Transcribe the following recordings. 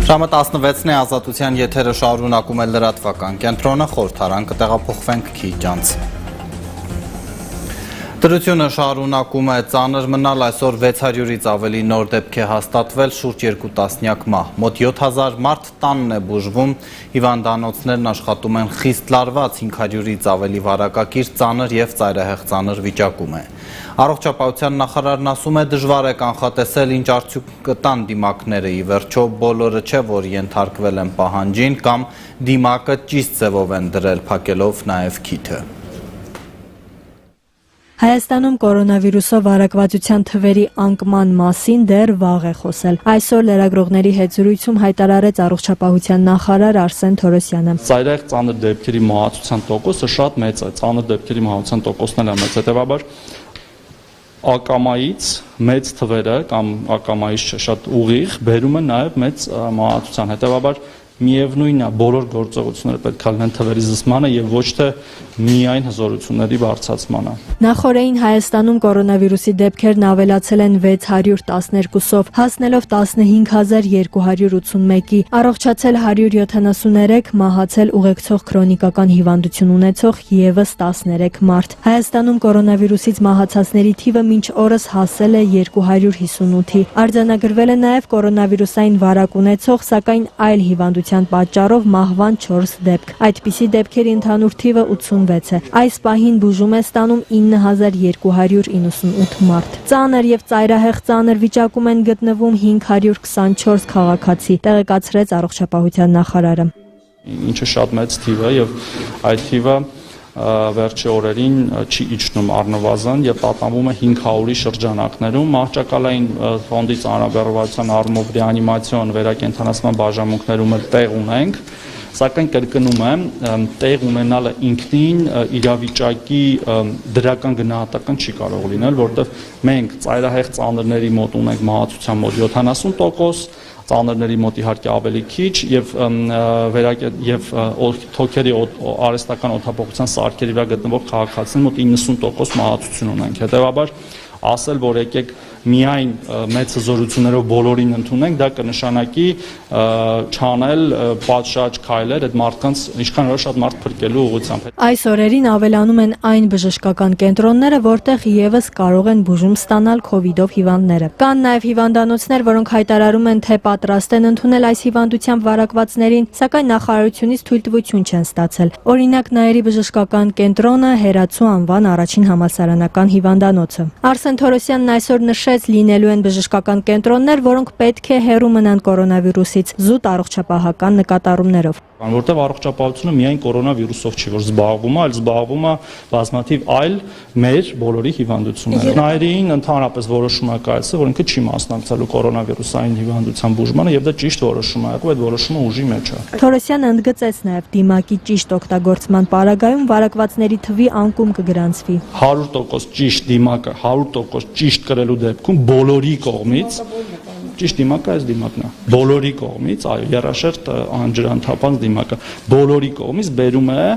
Ժամը 16-ն է ազատության եթերը շարունակում է լրատվական կենտրոնը, խորհրդարան կտեղափոխվենք քիչ անց։ Դրությունը շարունակում է ծանր մնալ, այսօր 600-ից ավելի նոր դեպք է հաստատվել, շուրջ 2 տասնյակ մահ, մոտ 7000 մարդ տանն է բուժվում, հիվանդանոցներն աշխատում են խիստ լարված, 500-ից ավելի վարակակիր ծանր և ծայրահեղ ծանր վիճակում է։ Առողջապահության նախարարն ասում է դժվար է կանխատեսել ինչ արդյունք կտան դիմակները, ի վերջո բոլորը չէ, որ ենթարկվել են պահանջին կամ դիմակը ճիշտ ձևով են դրել, փակելով նաև քիթը։ Հայաստանում կորոնավիրուսով վարակվածության թվերի անկման մասին դեռ վաղ է խոսել։ Այսօր լրագրողների հետ զրույցում հայտարարեց առողջապահության նախարար Արսեն Թորոսյանը։ Ծայրահեղ ծանր դեպքերի մահացության տոկոսը շատ մեծ է, ծանր դեպքերի մահացության տոկոսն էլ է մեծ, հետևաբար ակամայից մեծ թվերը կամ ակամայից շատ ուղիղ բերում են նաև մեծ մահացության, հետևաբար միևնույնն է, բոլոր գործողությունները պետք է լինեն թվերի զսպմանը եւ ոչ թե միայն հզորությունների բարձրացմանը։ Նախորդին Հայաստանում կորոնավիրուսի դեպքերն ավելացել են 612-ով, հասնելով 15281-ի, առողջացել 173, մահացել ուղեկցող քրոնիկական հիվանդություն ունեցող եւս 13 մարդ։ Հայաստանում կորոնավիրուսից մահացածների թիվը մինչ օրս հասել է 258-ի։ Արձանագրվել է նաեւ կորոնավիրուսային վարակ ունեցող, սակայն այլ հիվանդության պատճառով մահվան 4 դեպք։ Այդպիսի դեպքերի ընդհանուր թիվը 86 է։ Այս պահին բուժում է ստանում 9298 մարդ։ Ծանր եւ ծայրահեղ ծանր վիճակում են գտնվում 524 քաղաքացի, տեղեկացրեց առողջապահության նախարարը։ Ինչը շատ մեծ թիվ է եւ այդ թիվը վերջի օրերին չի իջնում առնվազն եւ տատանվում է 500-ի շրջանակներում մահճակալային ֆոնդի ծանրաբեռնվածության առումով ռեանիմացիոն վերակենդանացման բաժանմունքներում էլ տեղ ունենք, սակայն կրկնում եմ, տեղ ունենալը ինքնին իրավիճակի դրական գնահատական չի կարող լինել, որտեղ մենք ծայրահեղ ծանրների մոտ ունենք մահացության մոտ 70%, ծանրների մոտ իհարկե ավելի քիչ եւ թոքերի արհեստական օդափոխության սարքերի վրա գտնվող քաղաքացիների մոտ 90% մահացություն ունենք։ Հետևաբար ասել, որ եկեք միայն մեծ հզորություններով բոլորին ընդունենք, դա կնշանակի չանել պատշաճ քայլեր այդ մարդկանց ինչքան որ շատ մարդ փրկելու ուղղությամբ։ Այս օրերին ավելանում են այն բժշկական կենտրոնները, որտեղ եւս կարող են բուժում ստանալ COVID-ով հիվանդները։ Կան նաեւ հիվանդանոցներ, որոնք հայտարարում են, թե պատրաստ են ընդունել այս հիվանդությամբ վարակվածներին, սակայն նախարարությունից թույլտվություն չեն ստացել։ Օրինակ Նաիրի բժշկական կենտրոնը, Հերացու անվան առաջին համալսարանական հիվանդանոցը։ Արսեն Թորոսյանն այսօր նշեց, լինելու են բժշկական կենտրոններ, որոնք պետք է հեռու մնան կորոնավիրուսից, զուտ առողջապահական նկատառումներով։ Որտեղ առողջապահությունը միայն կորոնավիրուսով չի, որ զբաղվում է, այլ զբաղվում է բազմաթիվ այլ մեր բոլորի հիվանդություններով։ Նաիրին ընդհանրապես որոշում է կայացել, որ ինքը չի մասնակցելու կորոնավիրուսային հիվանդության բուժմանը եւ դա ճիշտ որոշում է եղել, այդ որոշումը ուժի մեջ է։ Թորոսյանը ընդգծեց նաեւ դիմակի ճիշտ օգտագործման պարագայում վարակվածների թվի անկում կգրանցվի։ 100% ճիշտ դիմակը 100% ճիշտ կրելու դեպքում բոլորի կողմից ճիշտ դիմակը այս դիմակն է։ Բոլորի կողմից, այո, երաշերտ անջրանթափանց դիմակը բոլորի կողմից բերում է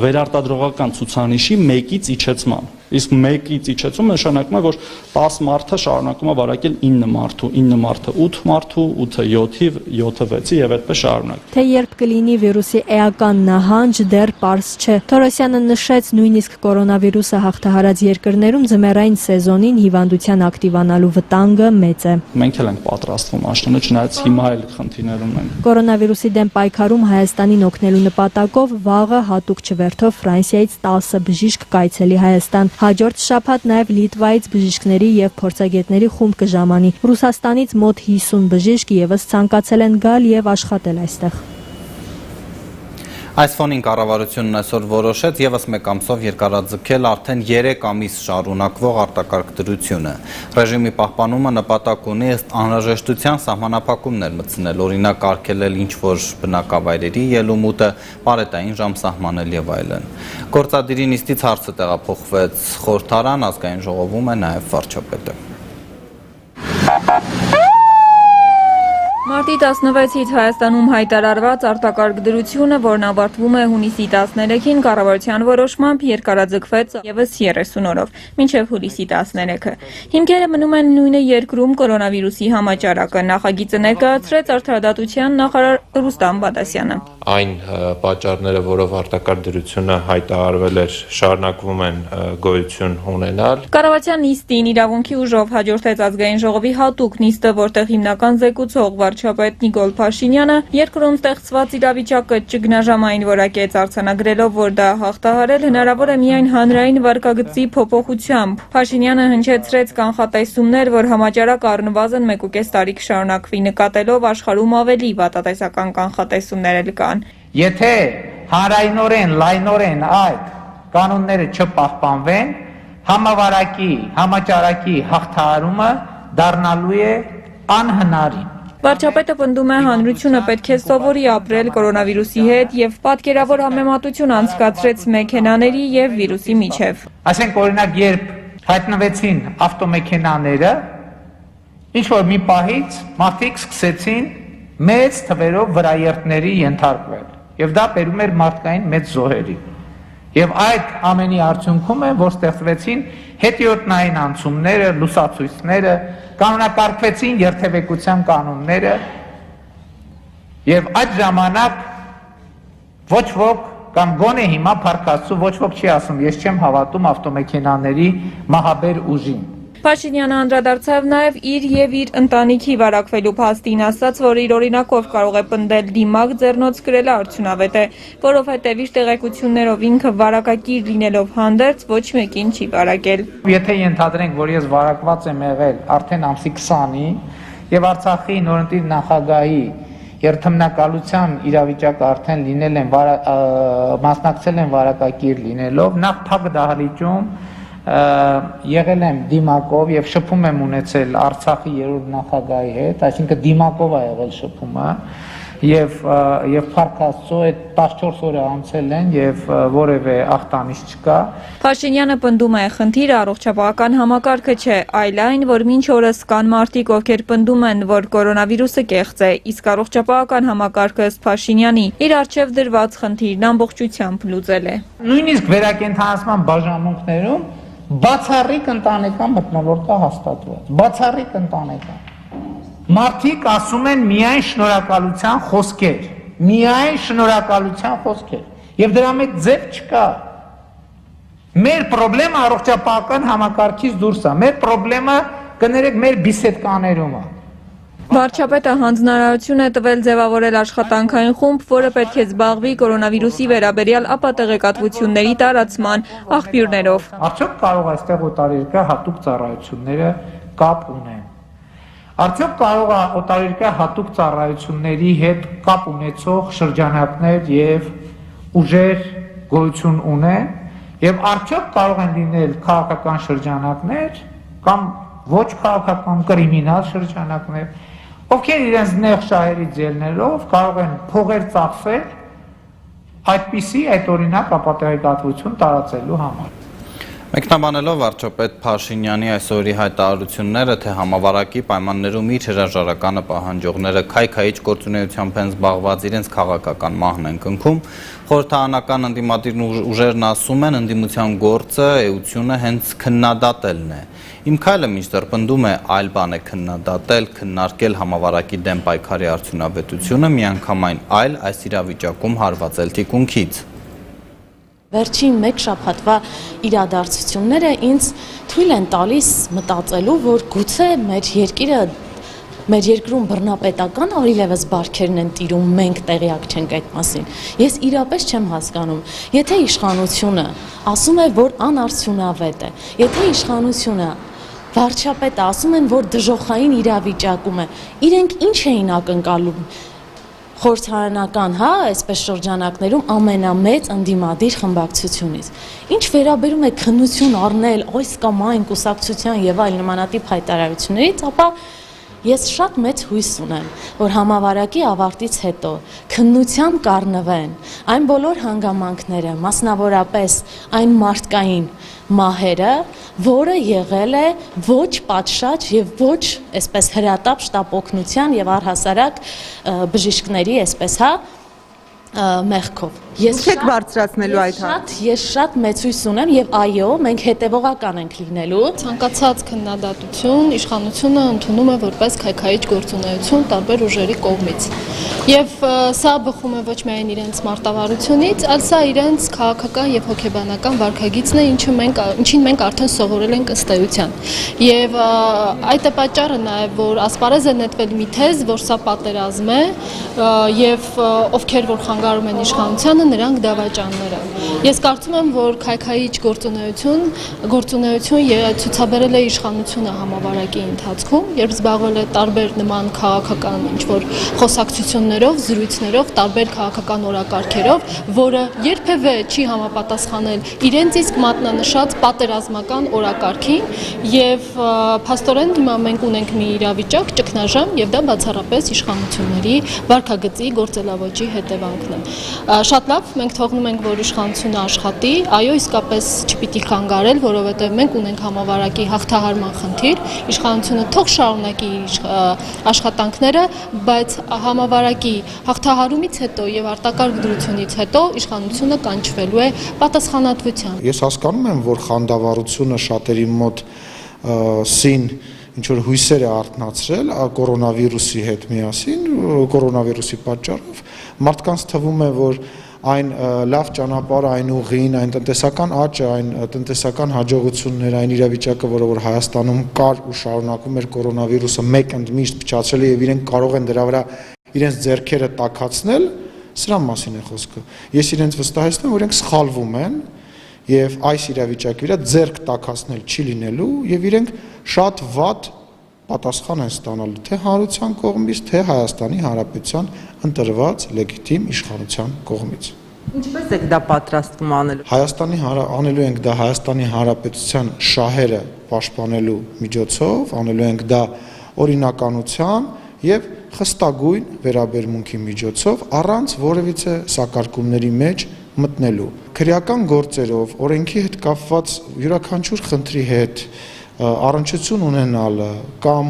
վերարտադրողական ցուցանիշի 1-ից իջեցման։ Իսկ 1-ից իջեցումը նշանակում է, որ 10 մարդը շարունակում է վարակել 9 մարդու, 9 մարդը 8 մարդու, 8-ը 7-ի, 7-ը 6-ի եւ այդպես շարունակ։ Թե երբ կլինի վիրուսի էական նահանջ, դեռ պարզ չէ։ Թորոսյանը նշեց, նույնիսկ կորոնավիրուսը հաղթահարած երկրներում ձմեռային սեզոնին հիվանդության ակտիվանալու վտանգը մեծ է։ Մենք էլ ենք պատրաստվում աշնանը, չնայած հիմա էլ խնդիրներ ունենք։ Կորոնավիրուսի դեմ պայքարում Հայաստանին օգնելու նպատակով վաղը հատուկ չվերթով Ֆրանսիայից 10 բժիշկ կայցելի Հայաստան։ Հաջորդ շաբաթ նաև Լիտվայից բժիշկների եւ փորձագետների խումբ կժամանի։ Ռուսաստանից մոտ 50 բժիշկ եւս ցանկացել են գալ եւ աշխատել այստեղ։ Այս ֆոնին կառավարությունն այսօր որոշեց եւս մեկ ամսով երկարաձգել արդեն 3 ամիս շարունակվող արտակարգ դրությունը։ Ռեժիմի պահպանումը նպատակ ունի ըստ անհրաժեշտության սահմանափակումներ մտցնել, օրինակ արգելել ինչ-որ բնակավայրերի ելումուտը, պարետային ժամ սահմանել եւ այլն։ Գործադիրի նիստից հարցը տեղափոխվեց խորհրդարան, ազգային ժողովում է նաեւ վարչապետը։ Մարտի 16-ից Հայաստանում հայտարարված արտակարգ դրությունը, որն ավարտվում է հունիսի 13-ին, կառավարության որոշմամբ երկարաձգվեց ևս 30 օրով, մինչև հուլիսի 13-ը։ Հիմքերը մնում են նույնը երկրում կորոնավիրուսի համաճարակը, նախագիծը ներկայացրեց Արդարադատության նախարար Ռուստամ Բադասյանը։ Այն պատճառները, որով արտակարգ դրությունը հայտարարվել էր, շարունակվում են գոյություն ունենալ։ Կառավարության նիստին իրավունքի ուժով հաջորդեց ազգային ժողովի հատուկ նիստը, որտեղ հիմնական զեկուցող վարչապետ Նիկոլ Փաշինյանը երկրում ստեղծված իրավիճակը ճգնաժամային որակեց, արձանագրելով, որ դա հաղթահարել հնարավոր է միայն հանրային վարկագծի փոփոխությամբ։ Փաշինյանը հնչեցրեց կանխատեսումներ, որ համաճարակը առնվազն 1.5 տարի կշարունակվի, նկատելով աշխարհում ավելի վատատեսական կանխատեսումներ էլ կան։ Եթե հանրայնորեն, լայնորեն այդ կանոնները չպահպանվեն, համաճարակի հաղթահարումը դառնալու է անհնարին։ Վարչապետը պնդում է, հանրությունը պետք է սովորի ապրել կորոնավիրուսի հետ եւ պատկերավոր համեմատություն անցկացրեց մեքենաների եւ վիրուսի միջև։ Ասենք օրինակ, երբ հայտնվեցին ավտոմեքենաները, ինչ որ մի պահից մարդիկ սկսեցին մեծ թվերով վրաերթների ենթարկվել եւ դա բերում էր մարդկային մեծ զոհերի։ Եվ այդ ամենի արդյունքում է, որ ստեղծվեցին հետիոտնային անցումները, լուսացույցները, կանոնակարգվեցին երթևեկության կանոնները եւ այդ ժամանակ ոչ ոք կամ գոնե հիմա փառքաստու ոչ ոք չի ասում, ես չեմ հավատում ավտոմեքենաների մահաբեր ուժին։ Փաշինյանը անդրադարձավ նաև իր եւ իր ընտանիքի վարակվելու փաստին, ասաց, որ իր օրինակով կարող է պնդել դիմակ ձեռնոց գրելը արդյունավետ է, որովհետեւ իր տեղեկություններով ինքը վարակակիր լինելով հանդերձ ոչ մեկին չի վարակել։ Եթե ենթադրենք, որ ես վարակված եմ եղել արդեն ամսի 20-ի եւ Արցախի նորընտիր նախագահի երթմնակալության իրավիճակը արդեն լինել են մասնակցել են վարակակիր լինելով, նախ փակ դահլիճում եղել եմ դիմակով եւ շփում եմ ունեցել Արցախի երրորդ նախագահի հետ, այսինքն դիմակով է եղել շփումը եւ փառքաստու այդ 14 օրը անցել են եւ որևէ ախտանիշ չկա։ Փաշինյանը պնդում է, խնդիրը առողջապահական համակարգը չէ, այլ այն, որ մինչ օրս կան մարդիկ, ովքեր պնդում են, որ կորոնավիրուսը կեղծ է, իսկ առողջապահական համակարգը ըստ Փաշինյանի իր առջև դրված խնդիրն ամբողջությամբ լուծել է։ Նույնիսկ վերակենդանացման բաժանմունքներում բացառիկ ընտանեկան մթնոլորտ է հաստատված, բացառիկ ընտանեկան։ Մարդիկ ասում են միայն շնորհակալության խոսքեր, միայն շնորհակալության խոսքեր, եւ դրա մեջ ձև չկա։ Մեր խնդրեմը առողջապահական համակարգից դուրս է, մեր խնդրեմը կներեք մեր բիսեդկաներում է։ Վարչապետը հանձնարարություն է տվել ձևավորել աշխատանքային խումբ, որը պետք է զբաղվի կորոնավիրուսի վերաբերյալ ապատեղեկատվությունների տարածման աղբյուրներով։ Արդյոք կարող է այստեղ օտարերկրյա հատուկ ծառայությունները կապ ունեն։ Արդյոք կարող է օտարերկրյա հատուկ ծառայությունների հետ կապ ունեցող շրջանակներ եւ ուժեր գոյություն ունեն, եւ արդյոք կարող են լինել քաղաքական շրջանակներ կամ ոչ քաղաքական կրիմինալ շրջանակներ, ովքեր իրենց նեղ շահերի ձելներով կարող են փողեր ծախսել այդպիսի այդ օրինակ ապատեղեկատվություն տարածելու համար։ Մեկնաբանելով վարչապետ Փաշինյանի այսօրի հայտարարությունները, թե համավարակի պայմաններում իր հրաժարականը պահանջողները քայքայիչ գործունեությամբ են զբաղված, իրենց քաղաքական մահն են կնքում, խորհրդարանական ընդդիմադիր ուժերն ասում են, ընդդիմության գործը, էությունը հենց քննադատելն է։ Իմ քայլը մինչդեռ պնդում է այլ բան է քննադատել, քննարկել համավարակի դեմ պայքարի արդյունավետությունը, միանգամայն այլ այս իրավիճակում հարվածել թիկունքից։ Վերջին մեկ շաբաթվա իրադարձությունները ինձ թույլ են տալիս մտածելու, որ գուցե մեր երկրում բռնապետական առիլևս բարքերն են տիրում, մենք տեղյակ չենք այդ մասին։ Ես իրապես չեմ հասկանում, եթե իշխանությունը ասում է, որ անարդյունավետ է, եթե իշխանությունը վարչապետը ասում են, որ դժոխային իրավիճակում է, իրենք ինչ էին ակնկալում խորհրդարանական, այսպես շրջանակներում ամենամեծ ընդդիմադիր խմբակցությունից։ Ինչ վերաբերում է քննություն առնել այս կամ այն կուսակցության եւ այլ նմանատիպ հայտարարություններից, ապա Ես շատ մեծ հույս ունեմ, որ համավարակի ավարտից հետո քննությամբ կառնվեն այն բոլոր հանգամանքները, մասնավորապես այն մարդկային մահերը, որը եղել է ոչ պատշաճ եւ ոչ այսպես հրատապ շտապօգնության եւ առհասարակ բժիշկների այսպես մեղքով։ Ես բարձրացնելու այդ հարցը։ Ես շատ մեծ հույս ունեմ եւ այո, մենք հետեւողական ենք լինելու։ Ցանկացած քննադատություն իշխանությունը ընդունում է որպես քայքայիչ գործունեություն տարբեր ուժերի կողմից։ Եվ սա բխում է ոչ միայն իրենց մարտավարությունից, այլ սա իրենց քաղաքական եւ հոգեբանական վարքագիծն է, ինչին մենք արդեն սովորել ենք ըստ էության։ Եվ այդ է պատճառը նաեւ, որ ասպարեզ է նետվել մի թեզ, որ սա պատերազմ է եւ ովքեր որ խանգարում են իշխանությանը նրանք դավաճաններ են։ Ես կարծում եմ, որ քայքայիչ գործունեություն ցուցաբերել է իշխանությունը համավարակի ընթացքում, երբ զբաղվել է տարբեր նման քաղաքական ինչ-որ խոսակցություններով, զրույցներով, տարբեր քաղաքական օրակարգերով, որը երբևէ չի համապատասխանել իրենց իսկ մատնանշած պատերազմական օրակարգին եւ փաստորեն հիմա մենք ունենք մի իրավիճակ ճգնաժամ եւ դա բացառապես իշխանությունների վարքագծի գործելավոճի հետևանքն է։ Շատ լավ, մենք թողնում ենք, որ իշխանությունը աշխատի, այո, իսկապես չպիտի խանգարել, որովհետև մենք ունենք համավարակի հաղթահարման խնդիր, իշխանությունը թող շարունակի իր աշխատանքները, բայց համավարակի հաղթահարումից հետո եւ արտակարգ դրությունից հետո իշխանությունը կանչվելու է պատասխանատվության։ Ես հասկանում եմ, որ խանդավառությունը շատերի մոտ սին ինչ որ հույսեր է արթնացրել կորոնավիրուսի հետ միասին, կորոնավիրուսի պատճառով մարդկանց թվում է, որ այն լավ ճանապարհը, այն ուղին, այն տնտեսական աճը, այն տնտեսական հաջողությունները, այն իրավիճակը, որը որ Հայաստանում կար ու շարունակում էր կորոնավիրուսը մեկ ընդմիշտ փչացել եւ իրենք կարող են դրա վրա իրենց ձեռքերը տաքացնել, սրա մասին է խոսքը։ Ես իրենց վստահեցնում եմ, որ իրենք սխալվում են եւ այս իրավիճակի վրա ձեռք տաքացնել չի լինելու եւ իրենք շատ վատ պատասխան են ստանալու թե հանրության կողմից, թե Հայաստանի Հանրապետության ընտրված լեգիտիմ իշխանության կողմից։ Ինչպես եք դա պատրաստվում անելու։ Անելու ենք դա Հայաստանի Հանրապետության շահերը պաշտպանելու միջոցով, անելու ենք դա օրինականության եւ խստագույն վերաբերմունքի միջոցով, առանց որևիցե սակարկումների մեջ մտնելու։ Քրեական գործերով, օրենքի հետ կապված յուրաքանչյուր խնդրի հետ առնչություն ունենալը կամ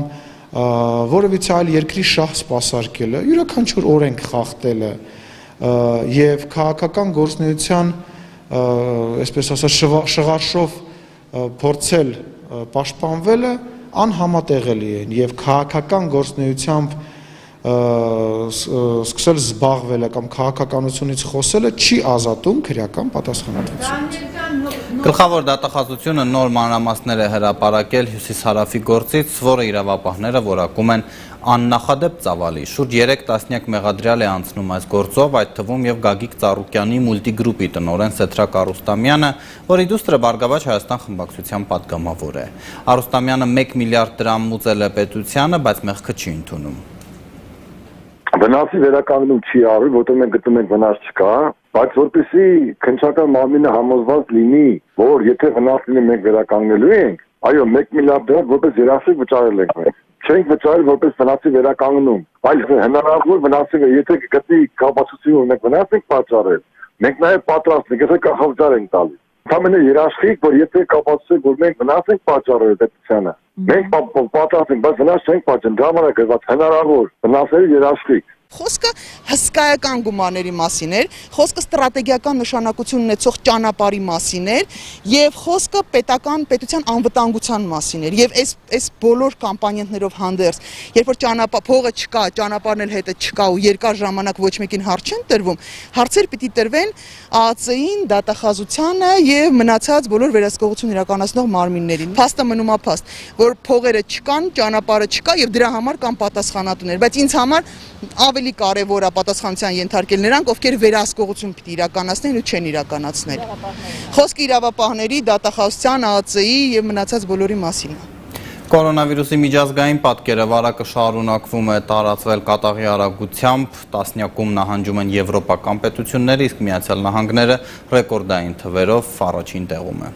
որևիցե այլ երկրի շահ սպասարկելը, յուրաքանչյուր օրենք խախտելը եւ քաղաքական գործունեության, այսպես ասած, շղարշով փորձել պաշտպանվելը անհամատեղելի են եւ քաղաքական գործունեությամբ սկսել զբաղվելը կամ քաղաքականությունից խոսելը չի ազատում քրեական պատասխանատվությունից։ Գլխավոր դատախազությունը նոր մանրամասներ է հրապարակել Հյուսիսհարավի գործից, որը իրավապահները որակում են աննախադեպ ծավալի։ Շուրջ 3 տասնյակ մեղադրյալ է անցնում այս գործով, այդ թվում եւ Գագիկ Ծառուկյանի մուլտիգրուպի տնօրեն Սեթրակ Արուստամյանը, որի դուստրը Բարգավաճ Հայաստան խմբակցության պատգամավոր է։ Արուստամյանը 1 միլիարդ դրամ մուծել է պետությանը, բայց մեղքը չի ընդունում։ Վնասի վերականգնում չի արվել, որտեղ մենք գտնում ենք վնաս չկա, բայց որպեսզի քննչական մարմինը համոզված լինի, որ եթե վնաս լինի մենք վերականգնելու ենք, այո, 1 միլիարդ դրամ որպես երաշխիք վճարել ենք մենք։ Չենք վճարել որպես վնասի վերականգնում, այլ հնարավոր վնասի, եթե գտնի կապացուցիչ որ մենք վնաս ենք պատճառել, մենք նաև պատրաստ ենք, եթե կանխավճար ենք տալիս։ Ընդամենը երաշխիք, որ եթե կապացուցիչ որ մենք վնաս ենք պատճառել պետությանը, մենք պատրաստ ենք, բայց վնաս չենք պատճառել, դա համար է գրված հնարավոր վնասերի երաշխիք։ Խոսքը հսկայական գումարների մասին էր, խոսքը ստրատեգիական նշանակություն ունեցող ճանապարհի մասին էր եւ խոսքը պետության անվտանգության մասին էր եւ այս բոլոր կամպանիաներով հանդերձ, երբ որ փողը չկա, ճանապարհն էլ հետը չկա ու երկար ժամանակ ոչ մեկին հարց չեն տրվում, հարցեր պիտի տրվեն ԱԱՑ-ին, դատախազությանը եւ մնացած բոլոր վերահսկողություն իրականացնող մարմիններին։ Փաստը մնում է փաստ, որ փողերը չկան, ճանապարհը չկա եւ դրա համար կան պատասխանատուներ, բայց ինձ համար ավելի կարևոր է պատասխանության ենթարկել նրանք, ովքեր վերահսկողություն պիտի իրականացնեն ու չեն իրականացնել։ Խոսքը իրավապահների, դատախազության, ԱԱՑ-ի եւ մնացած բոլորի մասին է։ Կորոնավիրուսի միջազգային պատկերը վարակը շարունակվում է տարածվել կատաղի արագությամբ, տասնյակում նահանջում են եվրոպական պետությունները, իսկ Միացյալ Նահանգները ռեկորդային թվերով առաջին տեղում է։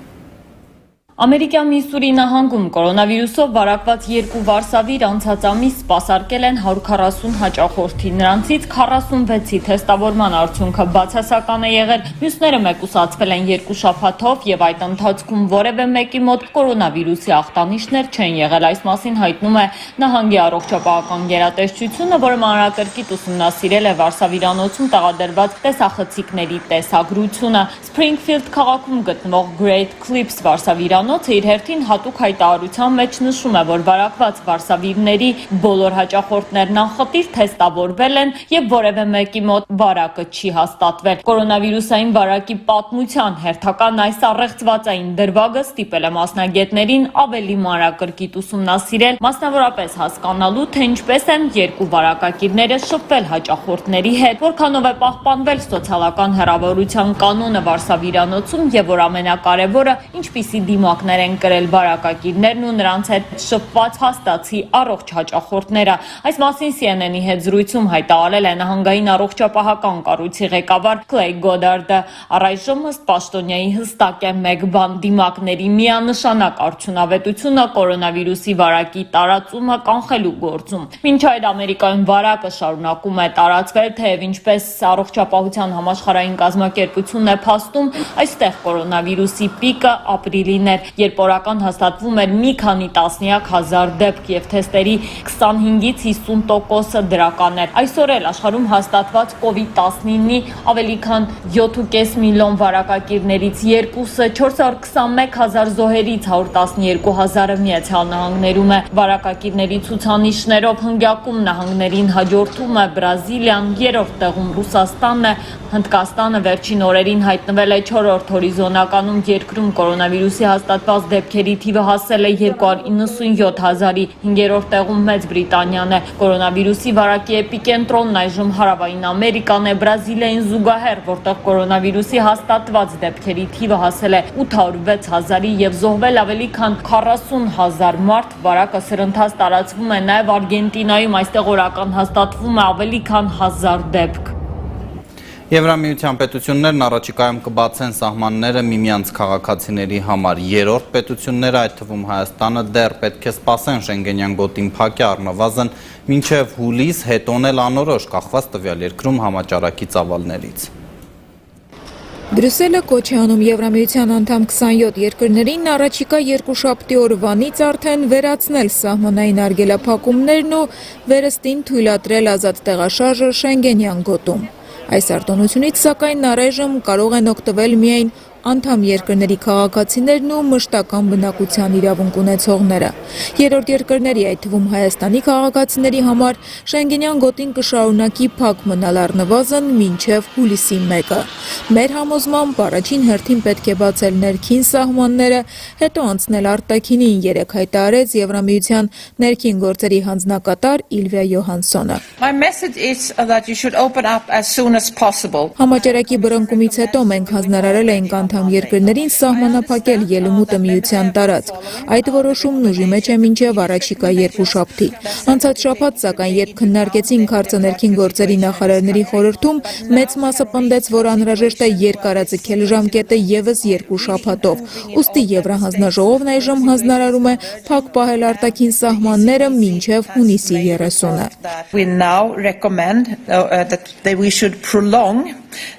Ամերիկյան Միսսուրի նահանգում կորոնավիրուսով վարակված 2 վարսավիր անցած ամիս սպասարկել են 140 հաճախորդի, նրանցից 46-ի թեստավորման արդյունքը բացասական է եղել, մյուսները մեկուսացվել են 2 շաբաթով եւ այդ ընթացքում որևէ մեկի մոտ կորոնավիրուսի ախտանիշներ չեն եղել, այս մասին հայտնում է նահանգի առողջապահական գերատեսչությունը, որը մանրակրկիտ ուսումնասիրել է վարսավիրանոցում տեղադրված տեսախցիկների տեսագրությունը։ Springfield քաղաքում գտնվող Great Clips վարսավիրանոցը իր հերթին հատուկ հայտարարության մեջ նշում է, որ վարակված վարսավիրների բոլոր հաճախորդներն անխտիր թեստավորվել են եւ որևէ մեկի մոտ վարակը չի հաստատվել։ Կորոնավիրուսային վարակի պատմության հերթական այս առեղծվածային դրվագը ստիպել է մասնագետներին ավելի մանրակրկիտ ուսումնասիրել, մասնավորապես հասկանալու, թե ինչպես են 2 վարակակիրները շփվել հաճախորդների հետ, որքանով է պահպանվել սոցիալական հեռավորության կանոնը վարսավիրանոցում եւ որ ամենակարևորը ինչպիսի դիմակներ են կրել վարակակիրներն ու նրանց հետ շփված փաստացի առողջ հաճախորդները։ Այս մասին CNN-ի հետ զրույցում հայտարարել է նահանգային առողջապահական կառույցի ղեկավար Clay Goddard-ը։ Առայժմ ըստ պաշտոնյայի հստակ է մեկ բան՝ դիմակների միանշանակ արդյունավետությունը կորոնավիրուսի վարակի տարածումը կանխելու գործում։ Մինչ այդ Ամերիկայում վարակը շարունակում է տարածվել, թեև ինչպես առողջապահության համաշխարհային կազմակերպությունն է փաստում, այստեղ կորոնավիրուսի պիկը ապրիլին էր, երբ օրական հաստատվում էր մի քանի տասնյակ հազար դեպք եւ թեստերի 25-ից 50%-ը դրական էր։ Այսօր էլ աշխարհում հաստատված COVID-19-ի ավելի քան 7.5 միլիոն վարակակիրներից 2-ը 421 հազար զոհերից 112 հազարը Միացյալ Նահանգներում է։ Վարակակիրների ցուցանիշներով հնգյակում նահանգներին հաջորդում է Բրազիլիան, 3-րդ տեղում Ռուսաստանն է, Հնդկաստանը վերջին օրերին հայտնվել է 4-րդ հորիզոնականում, երկրում կորոնավիրուսի հաստատված դեպքերի թիվը հասել է 297 հազարի, 5-րդ տեղում Մեծ Բրիտանիան է։ Կորոնավիրուսի վարակի էպիկենտրոնն այժմ Հարավային Ամերիկան է, Բրազիլիային զուգահեռ, որտեղ կորոնավիրուսի հաստատված դեպքերի թիվը հասել է 806 հազարի եւ զոհվել ավելի քան 40 հազար մարդ։ Վարակը սրընթաց տարածվում է նաեւ Արգենտինայում, այստեղ օրական հաստատվում է ավելի քան 1000 դեպք։ Եվրամիության պետություններն առաջիկայում կբացեն սահմանները միմյանց քաղաքացիների համար։ Երրորդ պետությունները, այդ թվում Հայաստանը, դեռ պետք է սպասեն Շենգենյան գոտին փակի առնվազն մինչև հուլիս, հետոնել անորոշ կախված տվյալ երկրում համաճարակի ծավալներից։ Բրյուսելը կոչ է անում Եվրամիության անդամ 27 երկրներին առաջիկա երկուշաբթի օրվանից արդեն վերացնել սահմանային արգելափակումներն ու վերստին թույլատրել ազատ տեղաշարժը Շենգենյան գոտում։ Այս արտոնությունից սակայն առայժմ կարող են օգտվել միայն անդամ երկրների քաղաքացիներն ու մշտական բնակության իրավունք ունեցողները։ Երրորդ երկրների, այդ թվում Հայաստանի քաղաքացիների համար Շենգենյան գոտին կշարունակի փակ մնալ առնվազն մինչև հուլիսի 1-ը։ Մեր համոզմամբ առաջին հերթին պետք է բացել ներքին սահմանները, հետո անցնել արտաքինին, երեկ հայտարարեց Եվրամիության ներքին գործերի հանձնակատար Իլվիա Յոհանսոնը։ Համաճարակի բռնկումից հետո մենք հանձնարարել ենք անդամ երկրներին սահմանափակել ելումուտը միության տարածք։ Այդ որոշումն ուժի մեջ է մինչև առաջիկա երկուշաբթի։ Անցած շաբաթ, սակայն, երբ քննարկեցինք հարցը ներքին գործերի նախարարների խորհրդում, մեծ մասը պնդեց, որ անհրաժեշտ է երկարաձգել ժամկետը եւս 2 շաբաթով։ Ուստի Եվրահանձնաժողովն այժմ հանձնարարում է փակ պահել արտաքին սահմանները մինչև հունիսի 30-ը։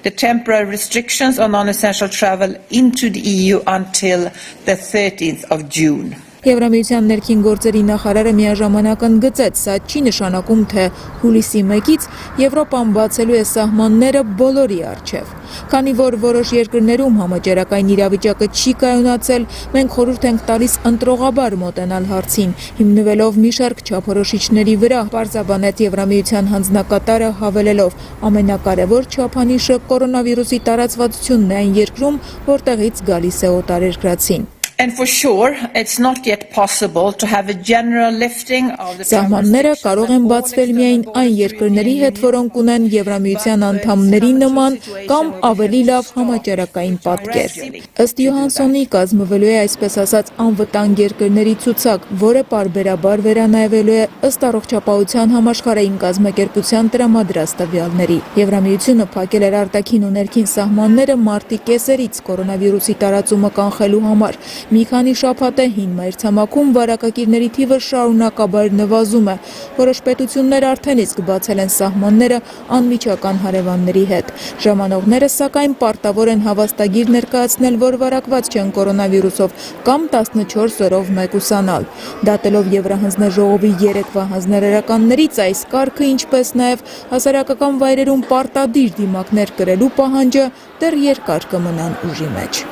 The temporary restrictions on non-essential travel into the EU until the 13th of June. Եվրամիության ներքին գործերի նախարարը միաժամանակ ընդգծեց, սա չի նշանակում, թե հուլիսի 1-ից Եվրոպան բացելու է սահմանները բոլորի առջև։ Քանի որ որոշ երկրներում համաճարակային իրավիճակը չի կայունացել, մենք խորհուրդ ենք տալիս ընտրողաբար մոտենալ հարցին, հիմնվելով մի շարք չափորոշիչների վրա, պարզաբանեց Եվրամիության հանձնակատարը, հավելելով, ամենակարևոր չափանիշը կորոնավիրուսի տարածվածությունն է այն երկրում, որտեղից գալիս է օտարերկրացին։ And for sure, it's not yet possible to have a general lifting of the Սահմանները կարող են բացվել միայն այն երկրների հետ, որոնք ունեն Եվրամիության անդամների նման կամ ավելի լավ համաճարակային պատկեր։ Ըստ Յոհանսոնի կազմվելու է այսպես ասած անվտանգ երկրների ցուցակ, որը պարբերաբար վերանայվելու է ըստ առողջապահության համաշխարհային կազմակերպության տրամադրած տվյալների։ Եվրամիությունը փակել էր արտաքին ու ներքին սահմանները մարտի կեսերից կորոնավիրուսի տարածումը կանխելու համար։ Մի քանի շաբաթ է հին մայրցամաքում վարակակիրների թիվը շարունակաբար նվազում է։ Որոշ պետություններ արդեն իսկ բացել են սահմանները անմիջական հարևանների հետ։ Ժամանողները սակայն պարտավոր են հավաստագիր ներկայացնել, որ վարակված չեն կորոնավիրուսով կամ 14 օրով մեկուսանալ։ Դատելով Եվրահանձնաժողովի երեկվա հանձնարարականներից այս կարգը, ինչպես նաև հասարակական վայրերում պարտադիր դիմակներ կրելու պահանջը դեռ երկար կմնան ուժի մեջ։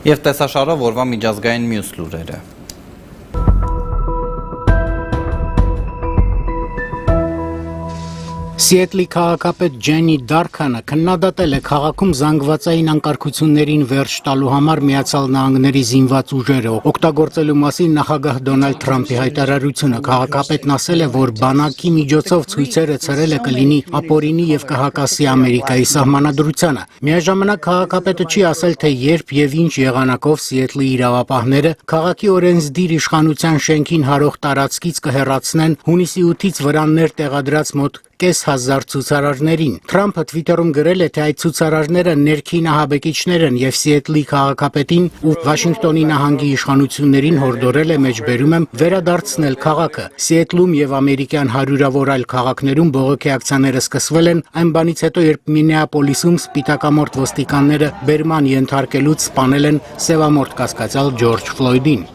Եվ տեսաշարով օրվա միջազգային մյուս լուրերը։ Սիեթլի քաղաքապետ Ջենի Դարքանը քննադատել է քաղաքում զանգվածային անկարգություններին վերջ տալու համար Միացյալ Նահանգների զինված ուժերը օգտագործելու մասին նախագահ Դոնալդ Թրամփի հայտարարությունը։ Քաղաքապետն ասել է, որ բանակի միջոցով ցույցերը ցրելը կլինի ապօրինի եւ կհակասի Ամերիկայի սահմանադրությանը։ Միաժամանակ քաղաքապետը չի ասել, թե երբ եւ ինչ եղանակով Սիեթլի իրավապահները քաղաքի օրենսդիր իշխանության շենքին հարող տարածքից կհեռացնեն հունիսի 8-ից վրաններ տեղադրած մոտ կես հազար ցուցարարներին։ Թրամփը Twitter-ում գրել է, թե այդ ցուցարարները ներքին ահաբեկիչներ են եւ Սիեթլի քաղաքապետին ու Վաշինգտոնի նահանգի իշխանություններին հորդորել է մեջբերում եմ վերադարձնել քաղաքը։ Սիեթլում եւ ամերիկյան հարյուրավոր այլ քաղաքներում բողոքի ակցիաները սկսվել են այն բանից հետո, երբ Մինեապոլիսում սպիտակամորթ ոստիկանները բերման ենթարկելուց սպանել են սևամորթ կասկածյալ Ջորջ Ֆլոյդին։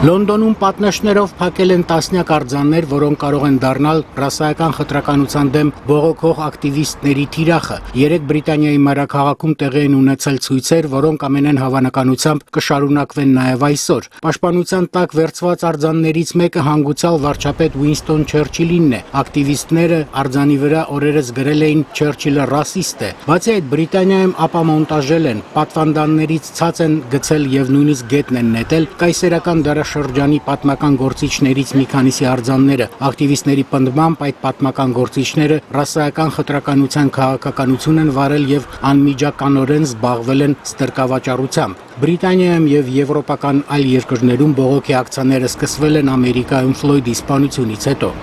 Լոնդոնում պատնեշներով փակել են տասնյակ արձաններ, որոնք կարող են դառնալ ռասայական խտրականության դեմ բողոքող ակտիվիստների թիրախը։ Երեք Բրիտանիայի մայրաքաղաքում տեղի են ունեցել ցույցեր, որոնք ամենայն հավանականությամբ կշարունակվեն նաև այսօր։ Պաշտպանության տակ վերցված արձաններից մեկը հանգուցյալ վարչապետ Ուինստոն Չերչիլինն է։ Ակտիվիստները արձանի վրա օրերս գրել էին Չերչիլը ռասիստ է։ Բացի այդ, Բրիտանիայում ապամոնտաժել են, պատվանդաններից ցած են գցել եւ նույնիսկ գետն են նետել կայսերական շրջանի պատմական գործիչներից մի քանիսի արձանները։ Ակտիվիստների պնդմամբ այդ պատմական գործիչները ռասայական խտրականության քաղաքականություն են վարել եւ անմիջականորեն զբաղվել են ստրկավաճառությամբ։ Բրիտանիայում եւ եվրոպական այլ երկրներում բողոքի ակցիաները սկսվել են Ամերիկայում Ֆլոյդի սպանությունից հետո։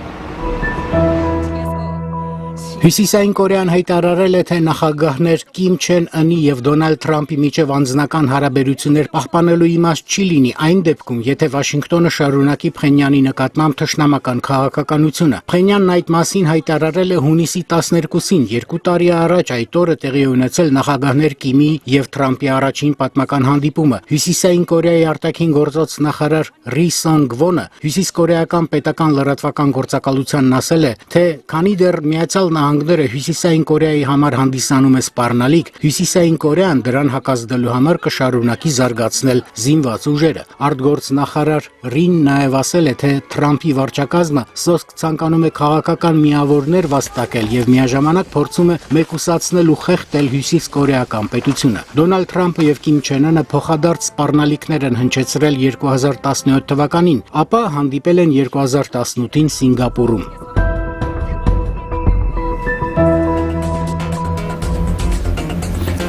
Հյուսիսային Կորեան հայտարարել է, թե նախագահներ Կիմ Չեն Ընի եւ Դոնալդ Թրամփի միջև անձնական հարաբերություններ պահպանելու իմաստ չի լինի այն դեպքում, եթե Վաշինգտոնը շարունակի Փխենյանի նկատմամբ թշնամական քաղաքականությունը։ Փխենյանն այդ մասին հայտարարել է հունիսի 12-ին, 2 տարի առաջ այդ օրը տեղի ունեցել նախագահներ Կիմի եւ Թրամփի առաջին պատմական հանդիպումը։ Հյուսիսային Կորեայի արտաքին գործոց նախարար Րի Սոնգ Վոնը հյուսիսկորեական պետական լրատվական գործակալությանն ասել է, թե քանի դեռ Միացյալ Նահանգները Հյուսիսային Կորեայի համար հանդիսանում է սպառնալիք, Հյուսիսային Կորեան դրան հակազդելու համար կշարունակի զարգացնել զինված ուժերը։ Արտգործնախարար Ռին նաև ասել է, թե Թրամփի վարչակազմը սոսկ ցանկանում է քաղաքական միավորներ վաստակել եւ միաժամանակ փորձում է մեկուսացնել ու խեղդել հյուսիսկորեական պետությունը։ Դոնալդ Թրամփը եւ Կիմ Չեն Ընը փոխադարձ սպառնալիքներ են հնչեցրել 2017 թվականին, ապա հանդիպել են 2018-ին Սինգապուրում։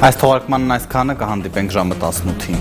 Այս թողարկմանն այսքանը, կհանդիպենք ժամը 18-ին։